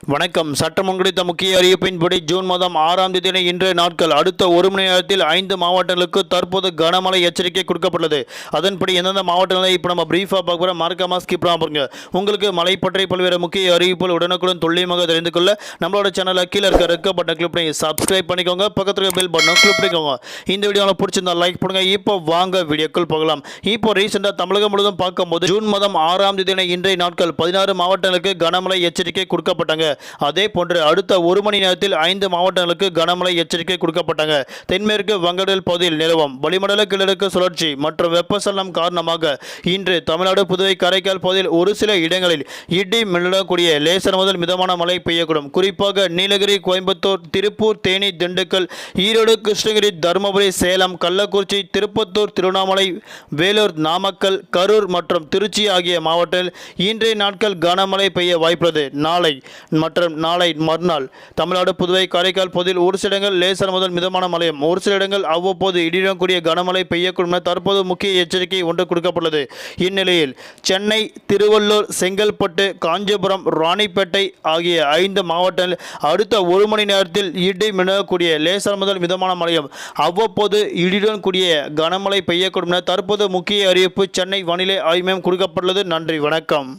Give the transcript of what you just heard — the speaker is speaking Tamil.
வணக்கம். சட்டம் குறித்த முக்கிய அறிவிப்பின்படி ஜூன் மாதம் 6ஆம் தேதி இன்றைய நாட்கள் அடுத்த ஒரு மணி நேரத்தில் 5 மாவட்டங்களுக்கு தற்போது கனமழை எச்சரிக்கை கொடுக்கப்பட்டது. அதன்படி எந்தெந்த மாவட்டங்களை இப்போ நம்ம பிரீஃபாக பார்க்குறோம், மறக்காம ஸ்கிப் பாருங்க. உங்களுக்கு மழை பற்றி பல்வேறு முக்கிய அறிவிப்புகள் உடனுக்குடன் துல்லியமாக தெரிந்து கொள்ள நம்மளோட சேனலை கீழே இருக்க ரெக்க பட்டன் கிளிக் பண்ணி சப்ஸ்கிரைப் பண்ணிக்கோங்க. பக்கத்தில் இருக்க பெல் பட்டனை கிளிக் பண்ணிக்கோங்க. இந்த வீடியோவில் பிடிச்சிருந்தா லைக் பண்ணுங்க. இப்போ வாங்க வீடியோக்குள் போகலாம். இப்போ ரீசெண்டாக தமிழகம் முழுவதும் பார்க்கும்போது ஜூன் மாதம் 6ஆம் தேதி இன்றைய நாட்கள் 16 மாவட்டங்களுக்கு கனமழை எச்சரிக்கை கொடுக்கப்பட்டாங்க. அதே போன்று அடுத்த ஒரு மணி நேரத்தில் 5 மாவட்டங்களுக்கு கனமழை எச்சரிக்கை கொடுக்கப்பட்டாங்க. தென்மேற்கு வங்கடல் பகுதியில் நிலவும் வளிமண்டல கிழக்கு சுழற்சி மற்றும் வெப்பசலனம் காரணமாக இன்று தமிழ்நாடு, புதுவை, காரைக்கால் பகுதியில் ஒரு சில இடங்களில் இடி மின்னலக்கூடிய லேசர் முதல் மிதமான மழை பெய்யக்கூடும். குறிப்பாக நீலகிரி, கோயம்புத்தூர், திருப்பூர், தேனி, திண்டுக்கல், ஈரோடு, கிருஷ்ணகிரி, தருமபுரி, சேலம், கள்ளக்குறிச்சி, திருப்பத்தூர், திருவண்ணாமலை, வேலூர், நாமக்கல், கரூர் மற்றும் திருச்சி ஆகிய மாவட்டத்தில் இன்றைய நாட்கள் கனமழை பெய்ய வாய்ப்புள்ளது. நாளை மறுநாள் தமிழ்நாடு, புதுவை, காரைக்கால் பகுதியில் ஒரு சில இடங்கள் லேசர் முதல் மிதமான மழையும், ஒரு சில இடங்கள் அவ்வப்போது இடியுடன் கூடிய கனமழை பெய்யக்கூடும் என தற்போது முக்கிய எச்சரிக்கை ஒன்று கொடுக்கப்பட்டுள்ளது. இந்நிலையில் சென்னை, திருவள்ளூர், செங்கல்பட்டு, காஞ்சிபுரம், ராணிப்பேட்டை ஆகிய 5 மாவட்டங்கள் அடுத்த ஒரு மணி நேரத்தில் இடி மின்னக்கூடிய லேசர் முதல் மிதமான மழையும் அவ்வப்போது இடியுடன் கூடிய கனமழை பெய்யக்கூடும் என தற்போது முக்கிய அறிவிப்பு சென்னை வானிலை ஆய்வு மையம் கொடுக்கப்பட்டுள்ளது. நன்றி, வணக்கம்.